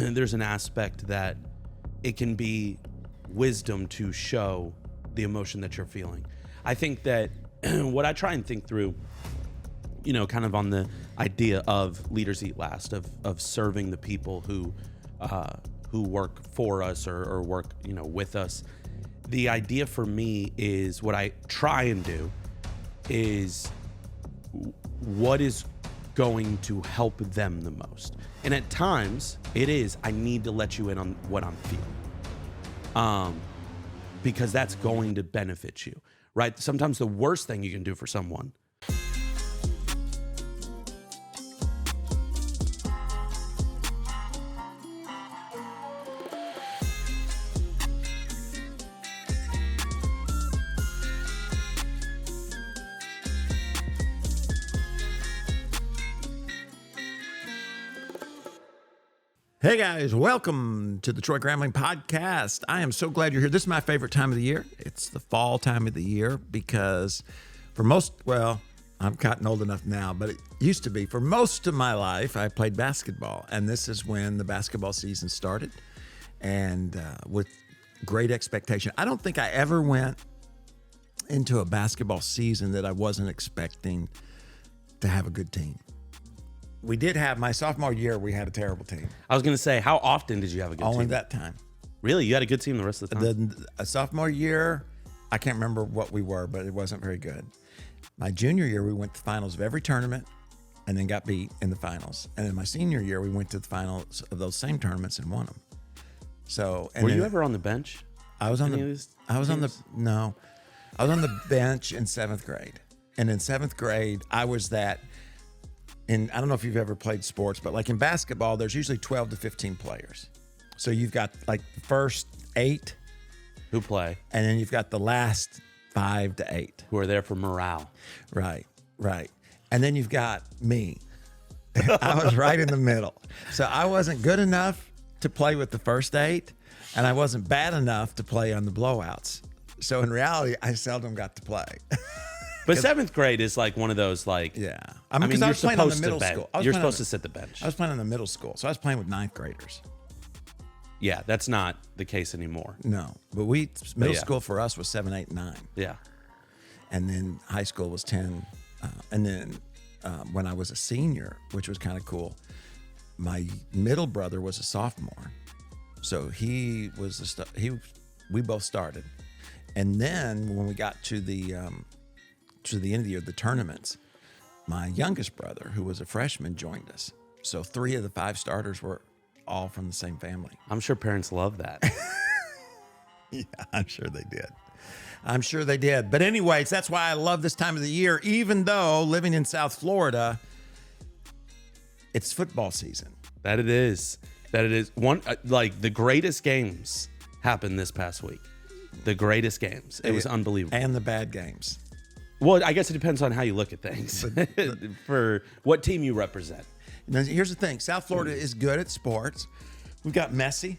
there's an aspect that it can be wisdom to show the emotion that you're feeling. I think that what I try and think through, kind of on the idea of leaders eat last, of serving the people who work for us or work, with us. The idea for me is, what I try and do is what is going to help them the most. And at times it is, I need to let you in on what I'm feeling. Because that's going to benefit you, right? Sometimes the worst thing you can do for someone Hey guys, welcome to the Troy Gramling Podcast. I am so glad you're here. This is my favorite time of the year. It's the fall time of the year because I've gotten old enough now, but it used to be, for most of my life, I played basketball. And this is when the basketball season started, and with great expectation. I don't think I ever went into a basketball season that I wasn't expecting to have a good team. We did have, my sophomore year, we had a terrible team. I was going to say, how often did you have a good team? Only that time. Really? You had a good team the rest of the time? The sophomore year, I can't remember what we were, but it wasn't very good. My junior year, we went to the finals of every tournament and then got beat in the finals. And then my senior year, we went to the finals of those same tournaments and won them. So, were you ever on the bench? I was on the bench in 7th grade. And in 7th grade, I was that. And I don't know if you've ever played sports, but like in basketball, there's usually 12 to 15 players. So you've got like the first 8 who play, and then you've got the last 5 to 8 who are there for morale. Right. And then you've got me. I was right in the middle. So I wasn't good enough to play with the first 8, and I wasn't bad enough to play on the blowouts. So in reality, I seldom got to play. But 7th grade is like one of those, like, yeah. I mean, I you're was playing on the supposed middle to school. You're supposed to sit the bench. I was playing on the middle school, so I was playing with 9th graders. Yeah, that's not the case anymore. No, but middle school for us was 7, 8, 9. Yeah. And then high school was 10. And then when I was a senior, which was kind of cool, my middle brother was a sophomore. So we both started. And then when we got to the end of the year, the tournaments, my youngest brother, who was a freshman, joined us. So 3 of the 5 starters were all from the same family. I'm sure parents love that. Yeah, I'm sure they did. But anyways, that's why I love this time of the year, even though living in South Florida, it's football season. That it is. One, like the greatest games happened this past week. The greatest games. It was unbelievable. And the bad games. Well, I guess it depends on how you look at things. For what team you represent. Now, here's the thing. South Florida is good at sports. We've got Messi.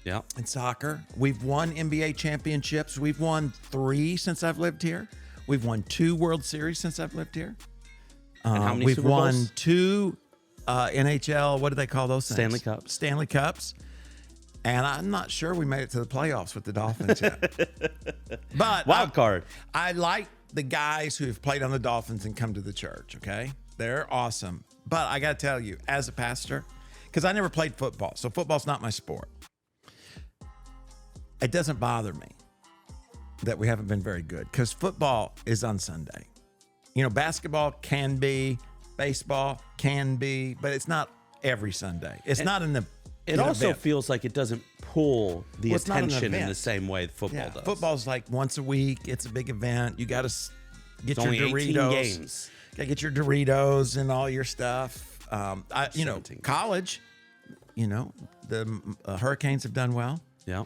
Yeah. In soccer. We've won NBA championships. We've won 3 since I've lived here. We've won 2 World Series since I've lived here. And how many we've Super Bowls? won 2 NHL, what do they call those things? Stanley Cups. And I'm not sure we made it to the playoffs with the Dolphins yet. But wild card. I like the guys who have played on the Dolphins and come to the church, okay? They're awesome. But I got to tell you, as a pastor, because I never played football, so football's not my sport. It doesn't bother me that we haven't been very good, because football is on Sunday. Basketball can be, baseball can be, but it's not every Sunday. It's not in the It also feels like it doesn't pull the attention in the same way football does. Football's like once a week. It's a big event. You got to get your Doritos. 18 games. Got to get your Doritos and all your stuff. College, the Hurricanes have done well. Yeah.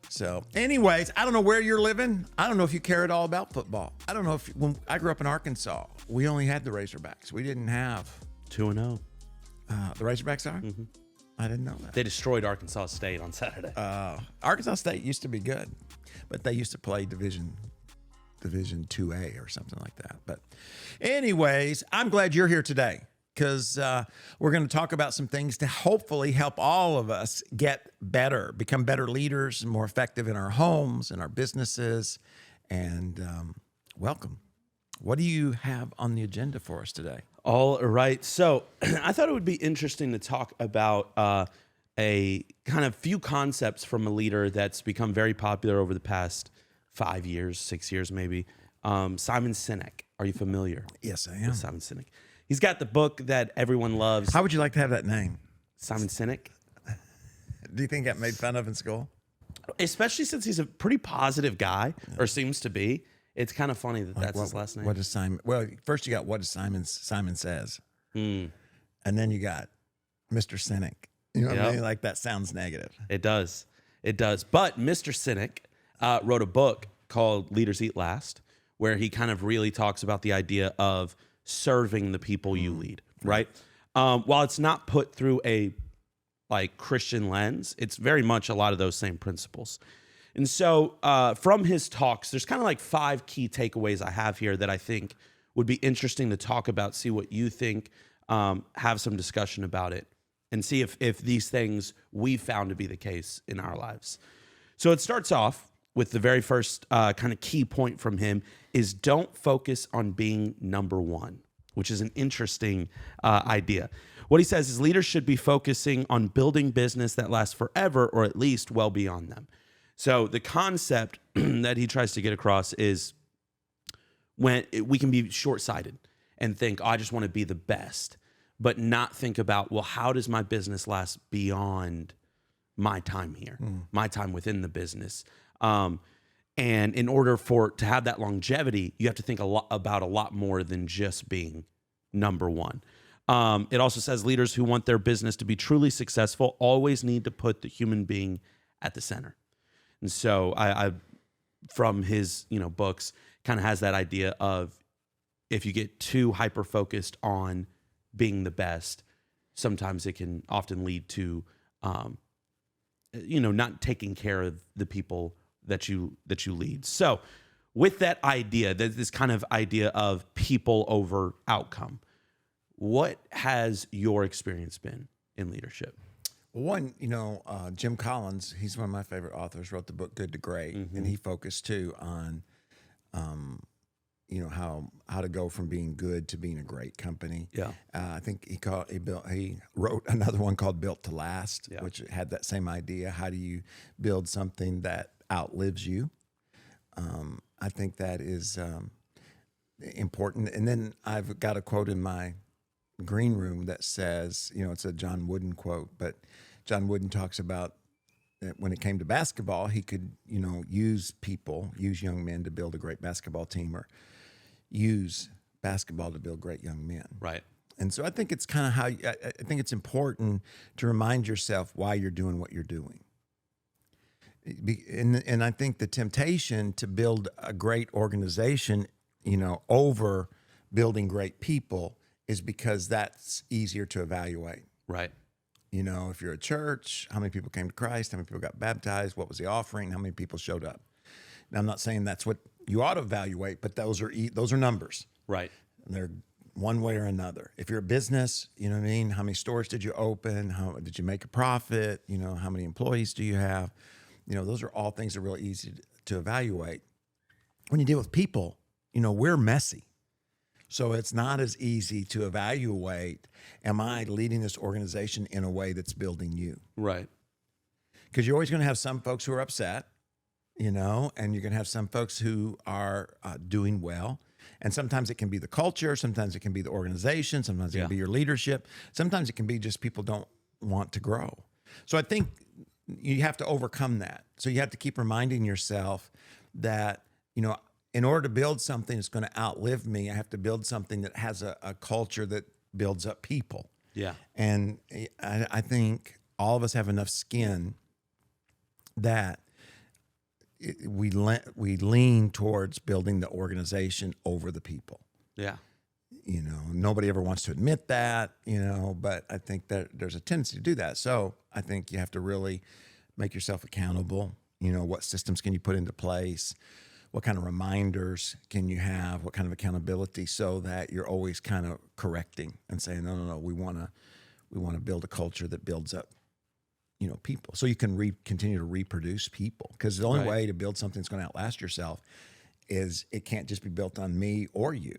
So anyways, I don't know where you're living. I don't know if you care at all about football. I don't know when I grew up in Arkansas, we only had the Razorbacks. We didn't have 2-0. The Razorbacks are? Mm-hmm. I didn't know that. They destroyed Arkansas State on Saturday. Arkansas State used to be good, but they used to play Division 2A or something like that. But anyways, I'm glad you're here today because we're going to talk about some things to hopefully help all of us get better, become better leaders, and more effective in our homes and our businesses. And welcome. What do you have on the agenda for us today? All right. So I thought it would be interesting to talk about a kind of few concepts from a leader that's become very popular over the past 5 years, 6 years maybe. Simon Sinek. Are you familiar? Yes, I am. With Simon Sinek. He's got the book that everyone loves. How would you like to have that name? Simon Sinek. Do you think it got made fun of in school? Especially since he's a pretty positive guy, or seems to be. It's kind of funny that that's his last name. What does Simon? Well, first you got what does Simon says, and then you got Mr. Sinek. You know what I mean? Like that sounds negative. It does. It does. But Mr. Sinek wrote a book called Leaders Eat Last, where he kind of really talks about the idea of serving the people you lead, right? While it's not put through a like Christian lens, it's very much a lot of those same principles. And so from his talks, there's kind of like 5 key takeaways I have here that I think would be interesting to talk about, see what you think, have some discussion about it, and see if these things we found to be the case in our lives. So it starts off with the very first kind of key point from him is don't focus on being number one, which is an interesting idea. What he says is leaders should be focusing on building business that lasts forever or at least well beyond them. So the concept that he tries to get across is when we can be short-sighted and think, oh, I just want to be the best, but not think about, well, how does my business last beyond my time here, my time within the business? And in order to have that longevity, you have to think about a lot more than just being number one. It also says leaders who want their business to be truly successful always need to put the human being at the center. And so I from his books, kind of has that idea of if you get too hyper-focused on being the best, sometimes it can often lead to, not taking care of the people that you lead. So with that idea, this kind of idea of people over outcome, what has your experience been in leadership? One, Jim Collins, he's one of my favorite authors, wrote the book Good to Great, and he focused too on, how to go from being good to being a great company. Yeah, I think he wrote another one called Built to Last, which had that same idea. How do you build something that outlives you? I think that is important. And then I've got a quote in my green room that says, it's a John Wooden quote, but John Wooden talks about that when it came to basketball, he could, use young men to build a great basketball team, or use basketball to build great young men. Right. And so I think it's kind of how, I think it's important to remind yourself why you're doing what you're doing. And I think the temptation to build a great organization, over building great people is because that's easier to evaluate. Right. If you're a church, how many people came to Christ? How many people got baptized? What was the offering? How many people showed up? Now, I'm not saying that's what you ought to evaluate, but those are numbers. Right. And they're one way or another. If you're a business, you know what I mean? How many stores did you open? How did you make a profit? How many employees do you have? Those are all things that are really easy to evaluate. When you deal with people, we're messy. So it's not as easy to evaluate, am I leading this organization in a way that's building you? Right. Because you're always going to have some folks who are upset, and you're going to have some folks who are doing well. And sometimes it can be the culture. Sometimes it can be the organization. Sometimes it can be your leadership. Sometimes it can be just people don't want to grow. So I think you have to overcome that. So you have to keep reminding yourself that, in order to build something that's going to outlive me, I have to build something that has a culture that builds up people. Yeah. And I think all of us have enough skin that we lean towards building the organization over the people. Yeah. Nobody ever wants to admit that, but I think that there's a tendency to do that. So I think you have to really make yourself accountable. What systems can you put into place? what kind of reminders can you have? What kind of accountability so that you're always kind of correcting and saying, no, we want to build a culture that builds up, people. So you can continue to reproduce people, because the only way to build something that's going to outlast yourself is it can't just be built on me or you.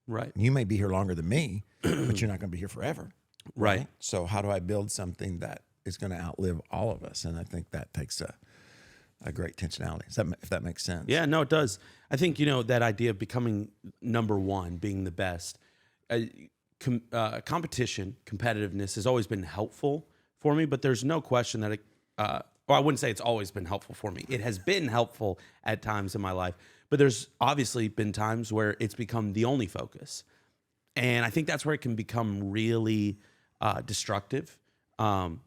Right. You may be here longer than me, but you're not going to be here forever. Right. So how do I build something that is going to outlive all of us? And I think that takes a great intentionality. If that makes sense. Yeah, no, it does. I think, that idea of becoming number one, being the best, competition, competitiveness has always been helpful for me, but there's no question that or I wouldn't say it's always been helpful for me. It has been helpful at times in my life, but there's obviously been times where it's become the only focus. And I think that's where it can become really destructive and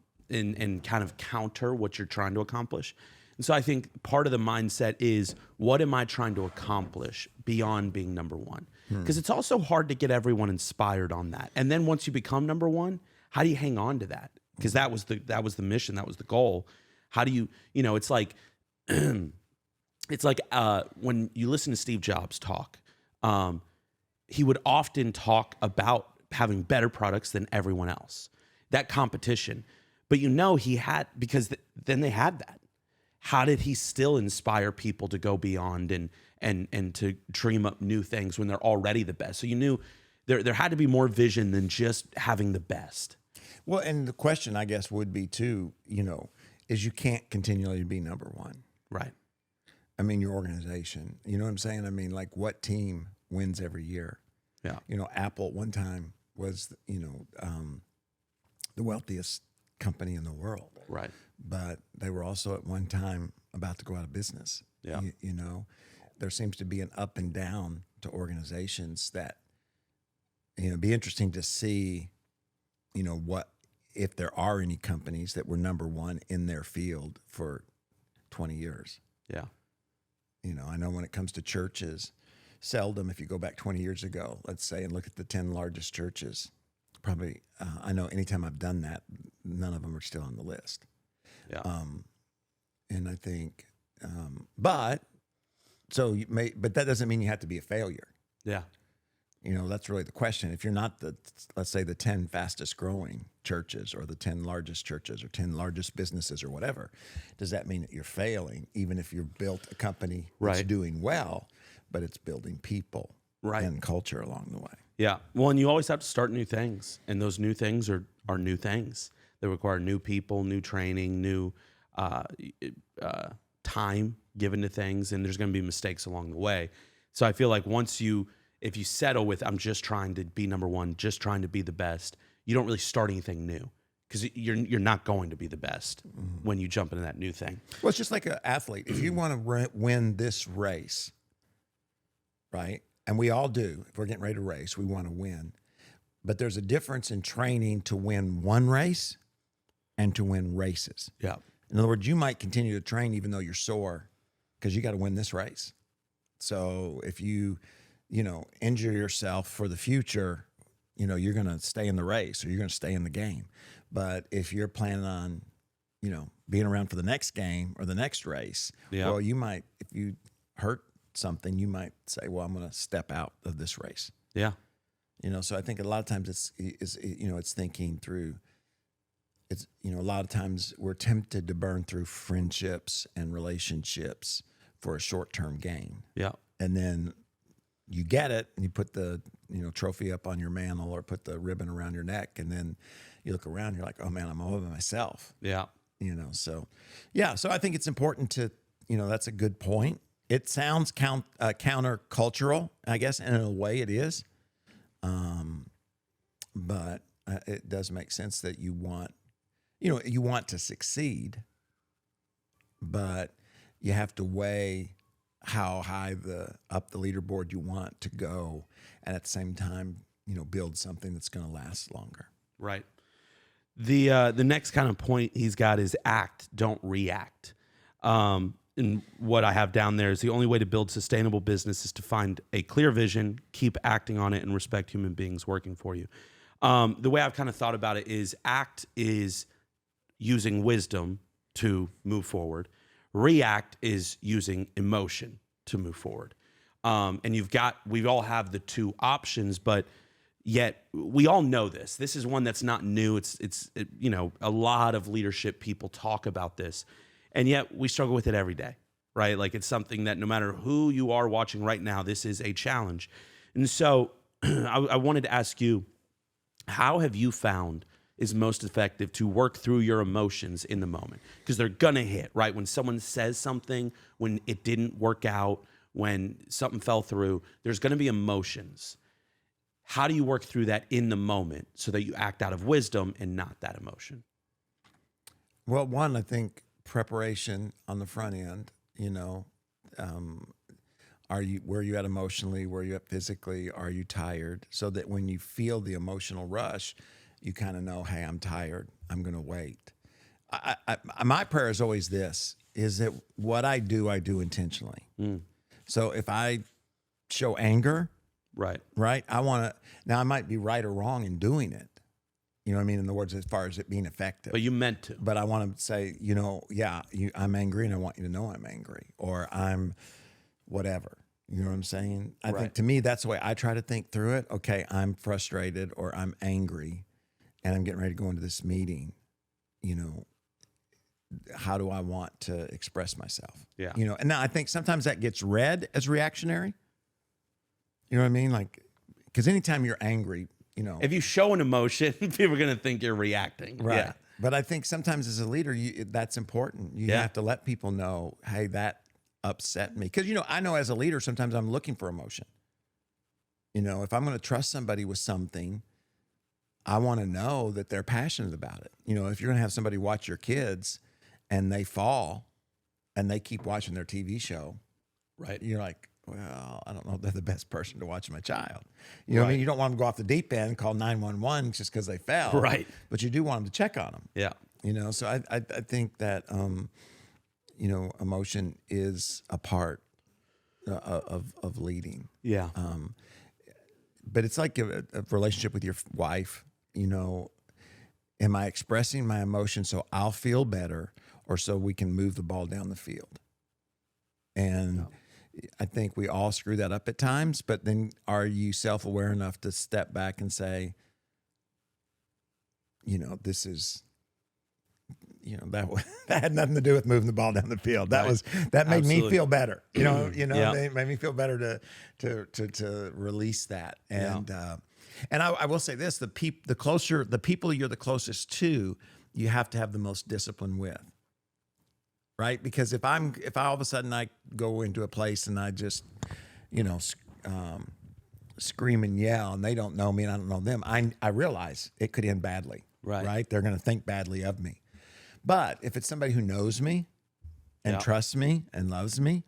kind of counter what you're trying to accomplish. And so I think part of the mindset is, what am I trying to accomplish beyond being number one? Because it's also hard to get everyone inspired on that. And then once you become number one, how do you hang on to that? Because that was the mission, that was the goal. How do you, it's like, it's like when you listen to Steve Jobs talk, he would often talk about having better products than everyone else, that competition. But he had, because then they had that. How did he still inspire people to go beyond and to dream up new things when they're already the best? So you knew there had to be more vision than just having the best. Well, and the question, I guess, would be too, is you can't continually be number one. Right. I mean, your organization, you know what I'm saying? I mean, like, what team wins every year? Yeah. Apple at one time was, the wealthiest company in the world. Right. But they were also at one time about to go out of business. Yeah. There seems to be an up and down to organizations that, it'd be interesting to see, what, if there are any companies that were number one in their field for 20 years. Yeah. I know when it comes to churches, seldom, if you go back 20 years ago, let's say, and look at the 10 largest churches, probably, I know anytime I've done that, none of them are still on the list. Yeah. And I think, but that doesn't mean you have to be a failure. Yeah. That's really the question. If you're not let's say the 10 fastest growing churches or the 10 largest churches or 10 largest businesses or whatever, does that mean that you're failing? Even if you've built a company that's doing well, but it's building people and culture along the way. Yeah. Well, and you always have to start new things. And those new things are new things. They require new people, new training, new time given to things. And there's going to be mistakes along the way. So I feel like if you settle with, I'm just trying to be number one, just trying to be the best, you don't really start anything new, because you're not going to be the best when you jump into that new thing. Well, it's just like an athlete. If you want to win this race, right? And we all do. If we're getting ready to race, we want to win. But there's a difference in training to win one race and to win races. Yeah. In other words, you might continue to train even though you're sore, because you got to win this race. So if you injure yourself for the future, you're going to stay in the race or you're going to stay in the game. But if you're planning on, being around for the next game or the next race, well, you might, if you hurt something, you might say, well, I'm going to step out of this race. Yeah. So I think a lot of times it's thinking through, a lot of times we're tempted to burn through friendships and relationships for a short-term gain. Yeah. And then you get it and you put the, trophy up on your mantle or put the ribbon around your neck. And then you look around, you're like, oh man, I'm all by myself. Yeah. So I think it's important to, that's a good point. It sounds countercultural, I guess, and in a way it is. But it does make sense that you want to succeed, but you have to weigh how high up the leaderboard you want to go, and at the same time, build something that's going to last longer. Right. The next kind of point he's got is act, don't react. And what I have down there is the only way to build sustainable business is to find a clear vision, keep acting on it, and respect human beings working for you. The way I've kind of thought about it is act is using wisdom to move forward. React is using emotion to move forward. And we all have the two options, but yet we all know this. This is one that's not new. A lot of leadership people talk about this, and yet we struggle with it every day, right? Like it's something that no matter who you are watching right now, this is a challenge. And so I wanted to ask you, how have you found is most effective to work through your emotions in the moment? Because they're gonna hit, right? When someone says something, when it didn't work out, when something fell through, there's gonna be emotions. How do you work through that in the moment so that you act out of wisdom and not that emotion? Well, one, I think preparation on the front end, where you at emotionally, where you at physically, are you tired? So that when you feel the emotional rush, you kind of know, hey, I'm tired, I'm going to wait. My prayer is always this, is that what I do intentionally. So if I show anger, right, I want to, now I might be right or wrong in doing it. You know what I mean? In the words, as far as it being effective. But you meant to. But I want to say, I'm angry and I want you to know I'm angry, or I'm whatever. You know what I'm saying? I think to me, that's the way I try to think through it. Okay, I'm frustrated or I'm angry and I'm getting ready to go into this meeting. How do I want to express myself? Yeah. And now I think sometimes that gets read as reactionary. You know what I mean? Like, because anytime you're angry, if you show an emotion, people are going to think you're reacting. Right. Yeah. But I think sometimes as a leader, that's important. You have to let people know, hey, that upset me. Because, I know as a leader, sometimes I'm looking for emotion. If I'm going to trust somebody with something, I want to know that they're passionate about it. If you're going to have somebody watch your kids and they fall and they keep watching their TV show, right? You're like, well, I don't know if they're the best person to watch my child. You know what I mean? You don't want them to go off the deep end and call 911 just because they fell. Right. But you do want them to check on them. Yeah. So I think that, emotion is a part of leading. Yeah. But it's like a relationship with your wife. Am I expressing my emotion so I'll feel better or so we can move the ball down the field? And I think we all screw that up at times, but then are you self-aware enough to step back and say, this is, that had nothing to do with moving the ball down the field. That made me feel better. It made me feel better to release that. And and I will say this: the people you're the closest to, you have to have the most discipline with. Right? Because if all of a sudden I go into a place and I just, scream and yell and they don't know me and I don't know them, I realize it could end badly. Right? They're going to think badly of me. But if it's somebody who knows me and trusts me and loves me,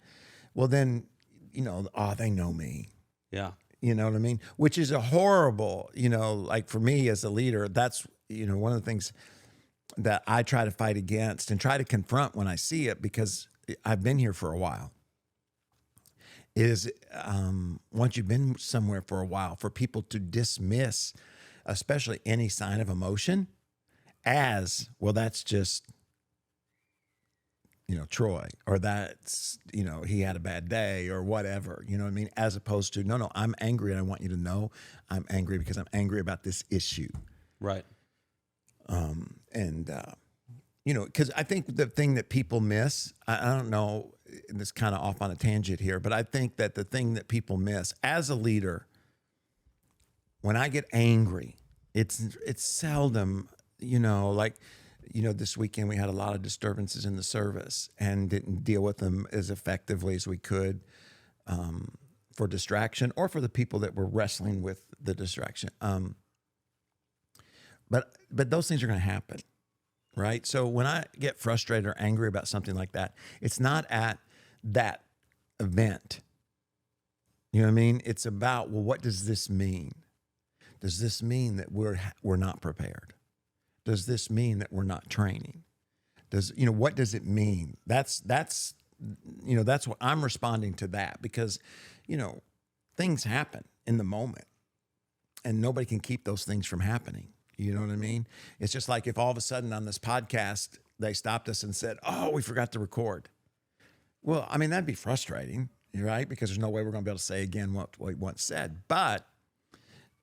well then, they know me. Yeah. You know what I mean? Which is a horrible, like for me as a leader, that's, one of the things that I try to fight against and try to confront when I see it, because I've been here for a while, is once you've been somewhere for a while, for people to dismiss, especially any sign of emotion as, well, that's just, Troy, or that's, he had a bad day or whatever, you know what I mean? As opposed to, no, I'm angry and I want you to know I'm angry because I'm angry about this issue. Right. Because I think the thing that people miss, I don't know, and it's kind of off on a tangent here, but I think that the thing that people miss as a leader, when I get angry, it's seldom, this weekend we had a lot of disturbances in the service and didn't deal with them as effectively as we could, for distraction or for the people that were wrestling with the distraction. But those things are going to happen, right? So when I get frustrated or angry about something like that, it's not at that event. You know what I mean? It's about, well, what does this mean? Does this mean that we're not prepared? Does this mean that we're not training? What does it mean? That's what I'm responding to that, because, things happen in the moment and nobody can keep those things from happening. You know what I mean? It's just like if all of a sudden on this podcast, they stopped us and said, oh, we forgot to record. Well, I mean, that'd be frustrating. right? Because there's no way we're going to be able to say again what we once said. But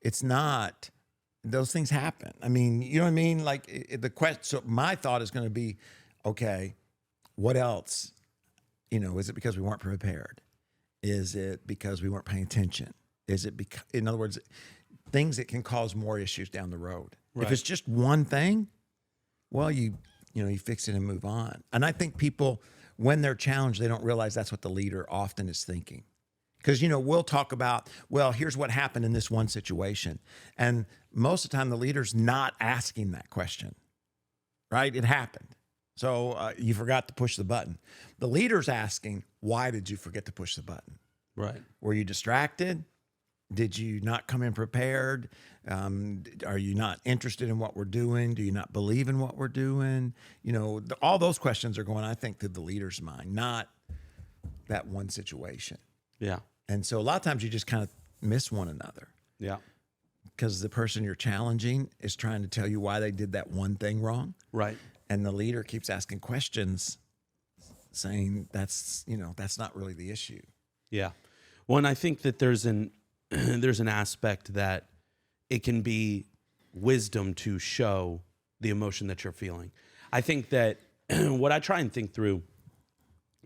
it's not, those things happen. I mean, you know what I mean? Like the question, so my thought is going to be, okay, what else? You know, is it because we weren't prepared? Is it because we weren't paying attention? Is it because, in other words, things that can cause more issues down the road? Right. If it's just one thing, well, you fix it and move on. And I think people, when they're challenged, they don't realize that's what the leader often is thinking. Because, we'll talk about, well, here's what happened in this one situation. And most of the time, the leader's not asking that question, right? It happened. So you forgot to push the button. The leader's asking, why did you forget to push the button? Right. Were you distracted? Did you not come in prepared? Are you not interested in what we're doing? Do you not believe in what we're doing? All those questions are going, I think, through the leader's mind, not that one situation. Yeah. And so a lot of times you just kind of miss one another. Yeah. Because the person you're challenging is trying to tell you why they did that one thing wrong. Right. And the leader keeps asking questions saying that's not really the issue. Yeah. Well, and I think that there's an aspect that it can be wisdom to show the emotion that you're feeling. I think that what I try and think through,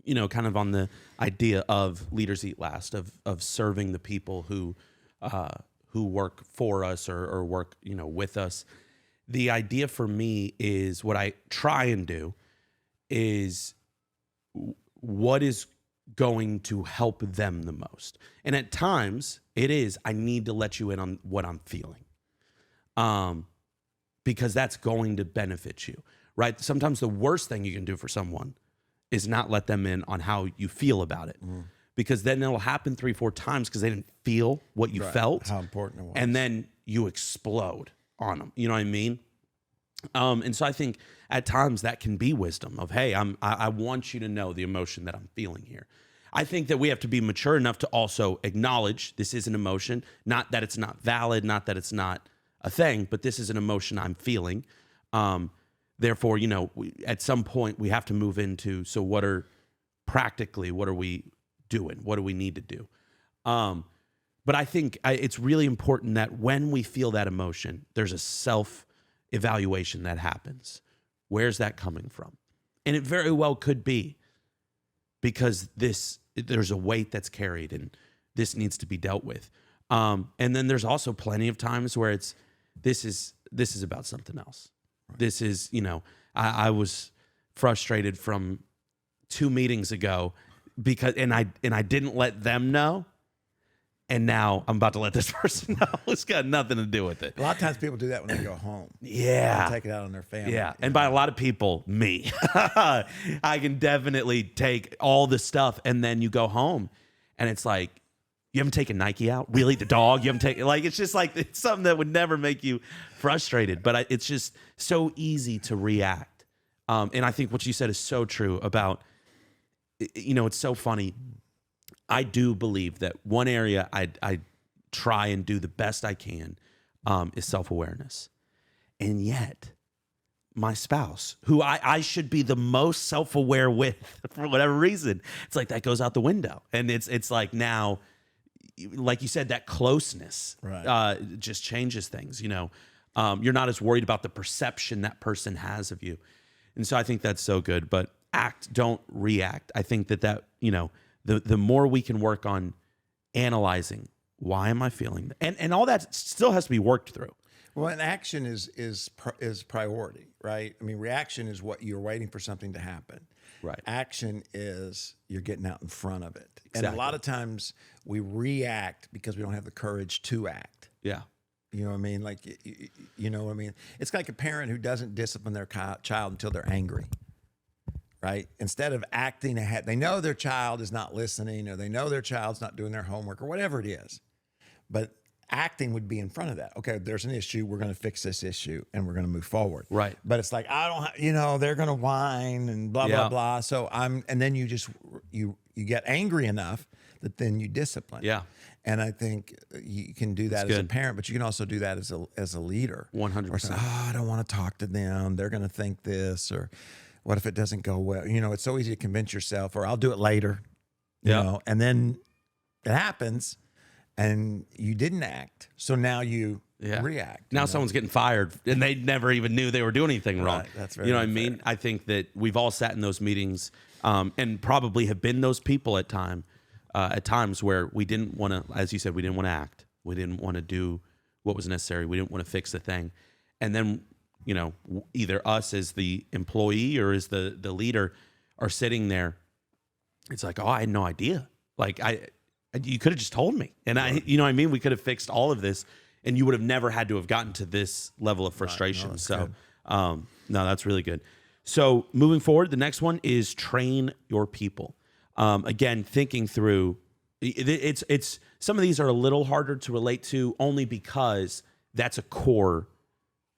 kind of on the idea of leaders eat last, of serving the people who work for us or work, with us. The idea for me is what I try and do is what is going to help them the most. And at times it is, I need to let you in on what I'm feeling. Because that's going to benefit you, right? Sometimes the worst thing you can do for someone is not let them in on how you feel about it. Because then it'll happen 3-4 times because they didn't feel what you felt. How important it was. And then you explode on them. You know what I mean? And so I think at times that can be wisdom of, hey, I want you to know the emotion that I'm feeling here. I think that we have to be mature enough to also acknowledge this is an emotion, not that it's not valid, not that it's not a thing, but this is an emotion I'm feeling. Therefore, at some point we have to move into, so what are we doing? What do we need to do? But I think it's really important that when we feel that emotion, there's a self-evaluation that happens. Where's that coming from? And it very well could be because there's a weight that's carried and this needs to be dealt with. And then there's also plenty of times where this is about something else. Right. This is, I was frustrated from 2 meetings ago because I didn't let them know. And now I'm about to let this person know. It's got nothing to do with it. A lot of times people do that when they go home. Yeah. They take it out on their family. Yeah. And by a lot of people, me. I can definitely take all the stuff and then you go home and it's like, you haven't taken Nike out? Really? The dog? You haven't taken, it's just like, it's something that would never make you frustrated. But it's just so easy to react. And I think what you said is so true about, it's so funny. I do believe that one area I try and do the best I can is self-awareness. And yet, my spouse, who I should be the most self-aware with for whatever reason, it's like that goes out the window. And it's like now, like you said, that closeness just changes things. You're not as worried about the perception that person has of you. And so I think that's so good. But act, don't react. I think that the more we can work on analyzing, why am I feeling that? And all that still has to be worked through. Well, and action is priority, right? I mean, reaction is what you're waiting for something to happen. Right. Action is you're getting out in front of it. Exactly. And a lot of times we react because we don't have the courage to act. Yeah. You know what I mean? Like, you know what I mean? It's like a parent who doesn't discipline their child until they're angry. Right? Instead of acting ahead, they know their child is not listening or they know their child's not doing their homework or whatever it is. But acting would be in front of that. Okay, there's an issue. We're going to fix this issue and we're going to move forward. Right. But it's like, they're going to whine and blah, blah, blah. So and then you just, you get angry enough that then you discipline. Yeah. And I think you can do that as a parent, but you can also do that as a leader. 100%. I don't want to talk to them. They're going to think this, or what if it doesn't go well? It's so easy to convince yourself, or I'll do it later. you Yeah. know, and then it happens and you didn't act. So now you react. Now someone's getting fired and they never even knew they were doing anything wrong. Right, that's very you know what I unfair. mean? I think that we've all sat in those meetings and probably have been those people at times where we didn't want to, as you said, we didn't want to act. We didn't want to do what was necessary. We didn't want to fix the thing. And then, you know, either us as the employee or as the leader are sitting there. It's like, oh, I had no idea. Like you could have just told me. And you know what I mean? We could have fixed all of this and you would have never had to have gotten to this level of frustration. Right. No, that's really good. So moving forward, the next one is train your people. Again, thinking through, it's some of these are a little harder to relate to only because that's a core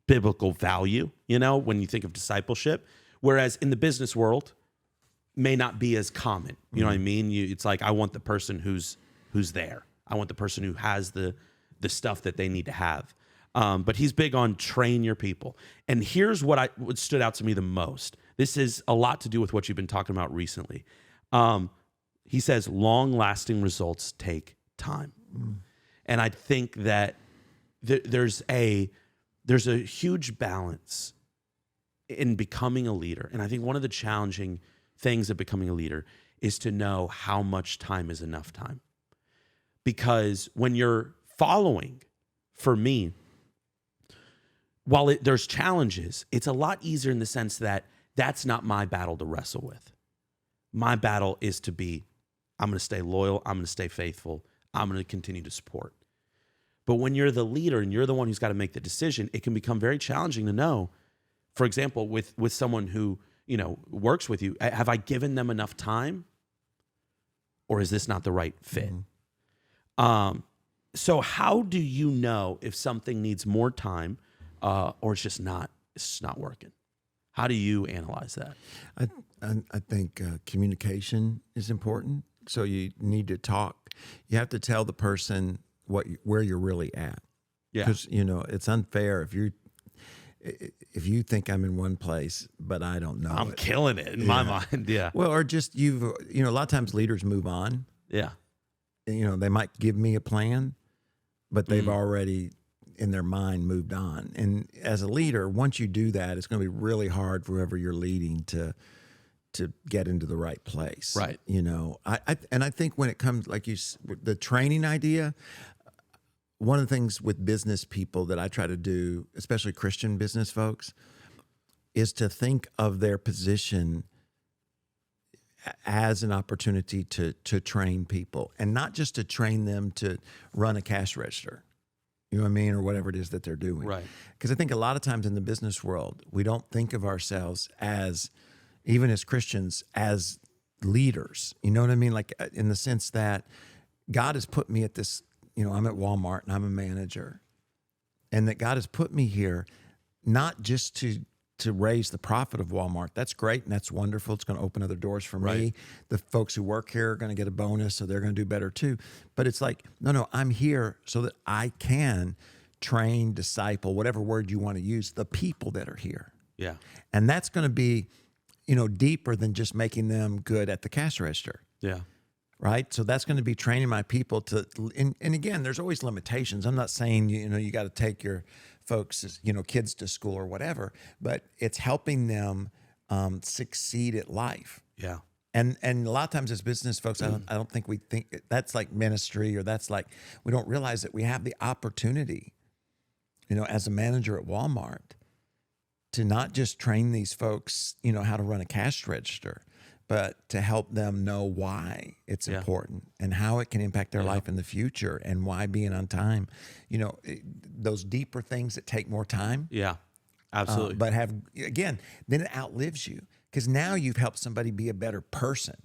biblical value, you know, when you think of discipleship. Whereas in the business world, may not be as common. You know what I mean? It's like, I want the person who's there. I want the person who has the stuff that they need to have. But he's big on train your people. And here's what stood out to me the most. This is a lot to do with what you've been talking about recently. He says long-lasting results take time. And I think that there's a huge balance in becoming a leader. And I think one of the challenging things of becoming a leader is to know how much time is enough time. Because when you're following, for me, while there's challenges, it's a lot easier in the sense that that's not my battle to wrestle with. My battle is to be, I'm going to stay loyal, I'm going to stay faithful, I'm going to continue to support. But when you're the leader and you're the one who's got to make the decision, it can become very challenging to know, for example, with someone who, you know, works with you, have I given them enough time or is this not the right fit? So how do you know if something needs more time or it's just not working? How do you analyze that? I think communication is important. So you need to talk. You have to tell the person where you're really at. Yeah. Because, you know, it's unfair if you think I'm in one place, but I don't know. I'm killing it in my mind. Yeah. Well, or just a lot of times leaders move on. Yeah. You know, they might give me a plan, but they've already in their mind moved on. And as a leader, once you do that, it's going to be really hard for whoever you're leading to get into the right place. Right. You know, I think when it comes, like the training idea, one of the things with business people that I try to do, especially Christian business folks, is to think of their position as an opportunity to train people, and not just to train them to run a cash register, you know what I mean, or whatever it is that they're doing. Right. Because I think a lot of times in the business world, we don't think of ourselves as, even as Christians, as leaders. You know what I mean? Like in the sense that God has put me at this, you know, I'm at Walmart and I'm a manager, and that God has put me here not just to raise the profit of Walmart. That's great and that's wonderful. It's going to open other doors for me. The folks who work here are going to get a bonus, so they're going to do better too. But it's like, no, I'm here so that I can train, disciple, whatever word you want to use, the people that are here. Yeah. And that's going to be, you know, deeper than just making them good at the cash register. Yeah. Right. So that's going to be training my people to, and again, there's always limitations. I'm not saying, you know, you got to take your folks, you know, kids to school or whatever, but it's helping them succeed at life. Yeah. And a lot of times as business folks, I don't think we think that's like ministry, or that's like, we don't realize that we have the opportunity, you know, as a manager at Walmart, to not just train these folks, you know, how to run a cash register, but to help them know why it's important and how it can impact their life in the future, and why being on time, you know, those deeper things that take more time. Yeah, absolutely. But then it outlives you, because now you've helped somebody be a better person.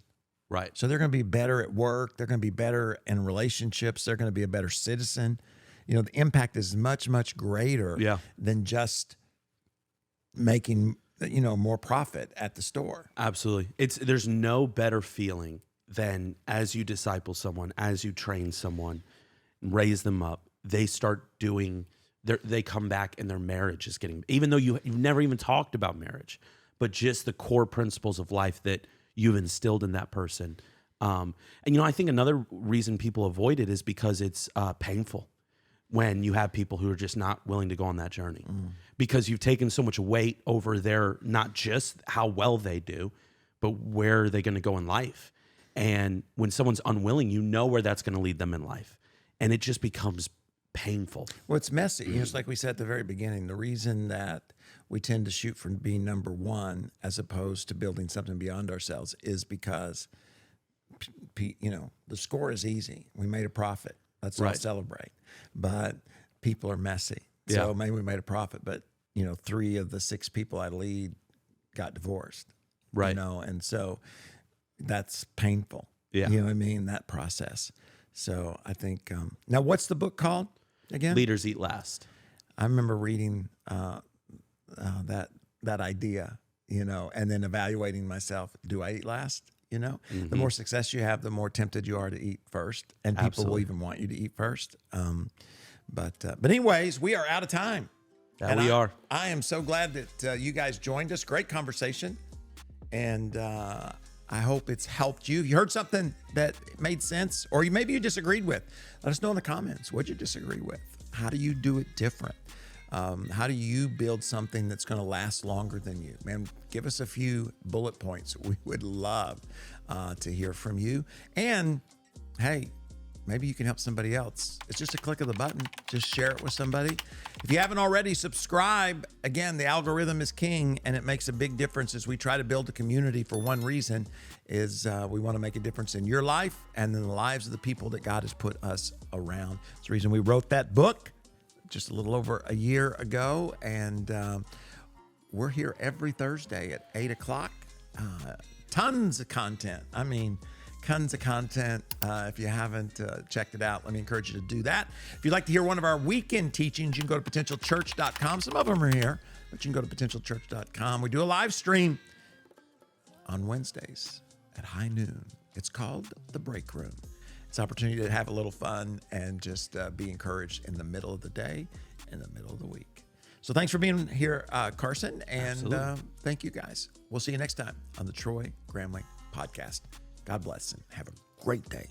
Right. So they're going to be better at work. They're going to be better in relationships. They're going to be a better citizen. You know, the impact is much, much greater than just making, you know, more profit at the store. Absolutely. There's no better feeling than as you disciple someone, as you train someone, raise them up, they start doing, they come back and their marriage is getting, even though you've never even talked about marriage, but just the core principles of life that you've instilled in that person And I think another reason people avoid it is because it's painful when you have people who are just not willing to go on that journey, because you've taken so much weight over their, not just how well they do, but where are they going to go in life. And when someone's unwilling, where that's going to lead them in life. And it just becomes painful. Well, it's messy. It's like we said at the very beginning, the reason that we tend to shoot for being number one as opposed to building something beyond ourselves is because, the score is easy. We made a profit. Let's all celebrate. But people are messy. So maybe we made a profit, but, 3 of the 6 people I lead got divorced. Right. And so that's painful. Yeah. You know what I mean? That process. So I think, now what's the book called again? Leaders Eat Last. I remember reading that idea, and then evaluating myself. Do I eat last? The more success you have, the more tempted you are to eat first, and people will even want you to eat first. But anyways, we are out of time. Yeah, we are. I am so glad that you guys joined us. Great conversation, and I hope it's helped you. If you heard something that made sense, or maybe you disagreed with, let us know in the comments. What'd you disagree with? How do you do it different? How do you build something that's going to last longer than you? Man, give us a few bullet points. We would love to hear from you. And hey, maybe you can help somebody else. It's just a click of the button. Just share it with somebody. If you haven't already, subscribe. Again, the algorithm is king, and it makes a big difference as we try to build a community for one reason, is we want to make a difference in your life and in the lives of the people that God has put us around. It's the reason we wrote that book just a little over a year ago, and we're here every Thursday at 8 o'clock. Tons of content. Tons of content. If you haven't checked it out, let me encourage you to do that. If you'd like to hear one of our weekend teachings, you can go to potentialchurch.com. Some of them are here, but you can go to potentialchurch.com. We do a live stream on Wednesdays at high noon. It's called The Break Room. It's an opportunity to have a little fun and just be encouraged in the middle of the day, in the middle of the week. So thanks for being here, Carson, and thank you guys. We'll see you next time on the Troy Gramling Podcast. God bless and have a great day.